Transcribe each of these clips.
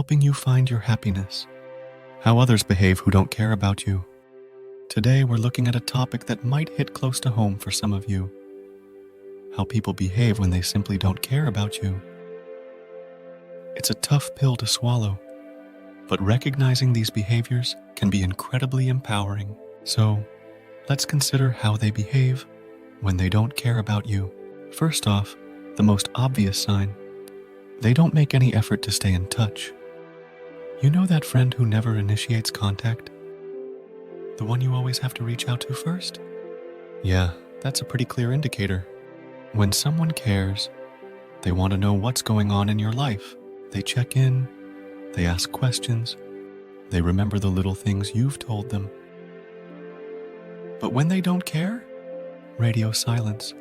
helping you find your happiness. How others behave who don't care about you. Today, we're looking at a topic that might hit close to home for some of you. How people behave when they simply don't care about you. It's a tough pill to swallow, but recognizing these behaviors can be incredibly empowering. So, let's consider how they behave when they don't care about you. First off, the most obvious sign. They don't make any effort to stay in touch. You know that friend who never initiates contact? The one you always have to reach out to first? Yeah, that's a pretty clear indicator. When someone cares, they want to know what's going on in your life. They check in, they ask questions, they remember the little things you've told them. But when they don't care, radio silence.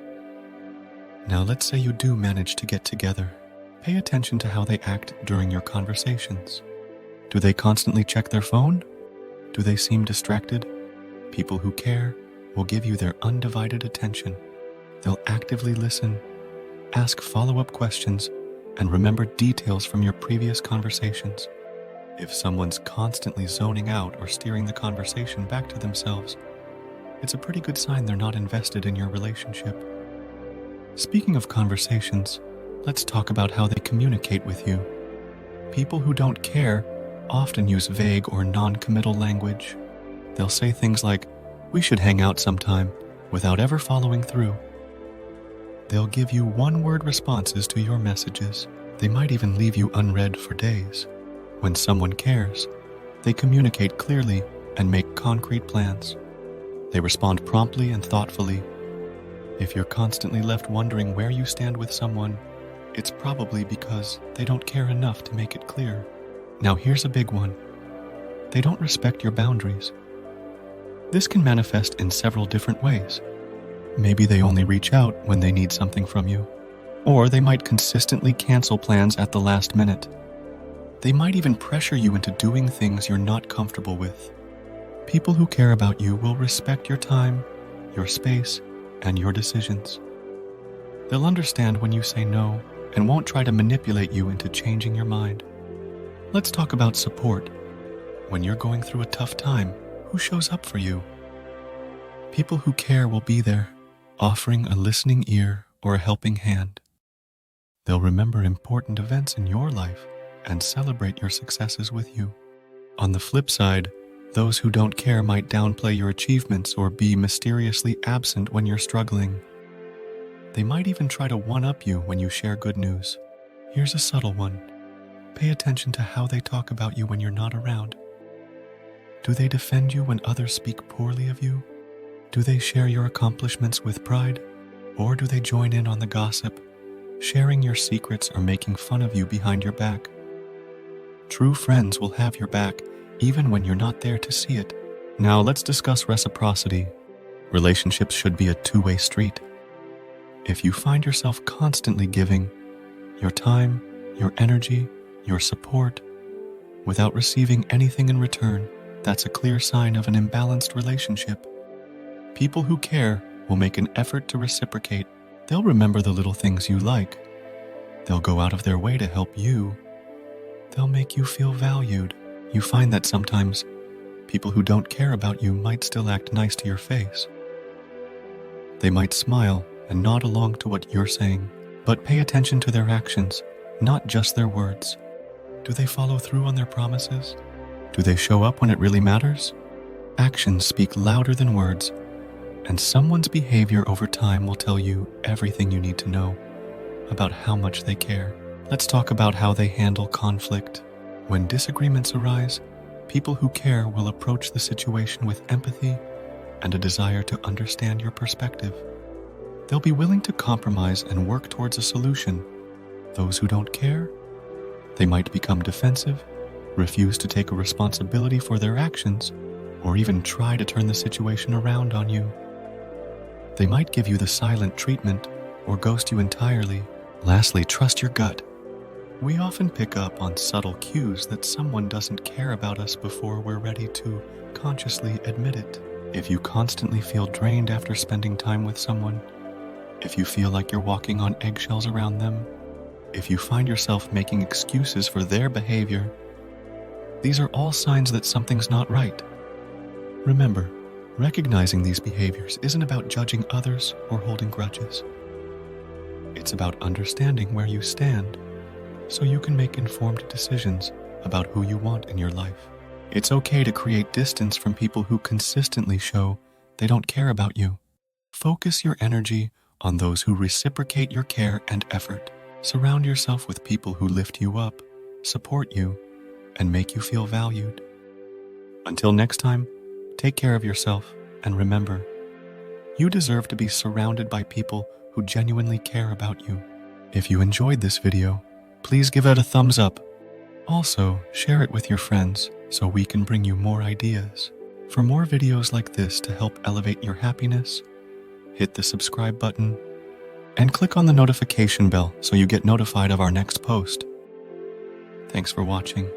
Now let's say you do manage to get together. Pay attention to how they act during your conversations. Do they constantly check their phone? Do they seem distracted? People who care will give you their undivided attention. They'll actively listen, ask follow-up questions, and remember details from your previous conversations. If someone's constantly zoning out or steering the conversation back to themselves, it's a pretty good sign they're not invested in your relationship. Speaking of conversations, let's talk about how they communicate with you. People who don't care often use vague or non-committal language. They'll say things like, "We should hang out sometime," without ever following through. They'll give you one-word responses to your messages. They might even leave you unread for days. When someone cares, they communicate clearly and make concrete plans. They respond promptly and thoughtfully. If you're constantly left wondering where you stand with someone, it's probably because they don't care enough to make it clear. Now here's a big one. They don't respect your boundaries. This can manifest in several different ways. Maybe they only reach out when they need something from you, or they might consistently cancel plans at the last minute. They might even pressure you into doing things you're not comfortable with. People who care about you will respect your time, your space, and your decisions. They'll understand when you say no and won't try to manipulate you into changing your mind. Let's talk about support. When you're going through a tough time, who shows up for you? People who care will be there, offering a listening ear or a helping hand. They'll remember important events in your life and celebrate your successes with you. On the flip side, those who don't care might downplay your achievements or be mysteriously absent when you're struggling. They might even try to one-up you when you share good news. Here's a subtle one. Pay attention to how they talk about you when you're not around. Do they defend you when others speak poorly of you? Do they share your accomplishments with pride? Or do they join in on the gossip, sharing your secrets or making fun of you behind your back? True friends will have your back even when you're not there to see it. Now let's discuss reciprocity. Relationships should be a two-way street. If you find yourself constantly giving your time, your energy, your support, without receiving anything in return, that's a clear sign of an imbalanced relationship. People who care will make an effort to reciprocate. They'll remember the little things you like. They'll go out of their way to help you. They'll make you feel valued. You find that sometimes people who don't care about you might still act nice to your face. They might smile and nod along to what you're saying, but pay attention to their actions, not just their words. Do they follow through on their promises? Do they show up when it really matters? Actions speak louder than words, and someone's behavior over time will tell you everything you need to know about how much they care. Let's talk about how they handle conflict. When disagreements arise, people who care will approach the situation with empathy and a desire to understand your perspective. They'll be willing to compromise and work towards a solution. Those who don't care, they might become defensive, refuse to take a responsibility for their actions, or even try to turn the situation around on you. They might give you the silent treatment or ghost you entirely. Lastly, trust your gut. We often pick up on subtle cues that someone doesn't care about us before we're ready to consciously admit it. If you constantly feel drained after spending time with someone, if you feel like you're walking on eggshells around them, if you find yourself making excuses for their behavior These are all signs that something's not right. Remember, recognizing these behaviors isn't about judging others or holding grudges. It's about understanding where you stand so you can make informed decisions about who you want in your life. It's okay to create distance from people who consistently show they don't care about you. Focus your energy on those who reciprocate your care and effort. Surround yourself with people who lift you up, support you, and make you feel valued. Until next time, take care of yourself and remember, you deserve to be surrounded by people who genuinely care about you. If you enjoyed this video, please give it a thumbs up. Also, share it with your friends so we can bring you more ideas. For more videos like this to help elevate your happiness, hit the subscribe button and click on the notification bell so you get notified of our next post. Thanks for watching.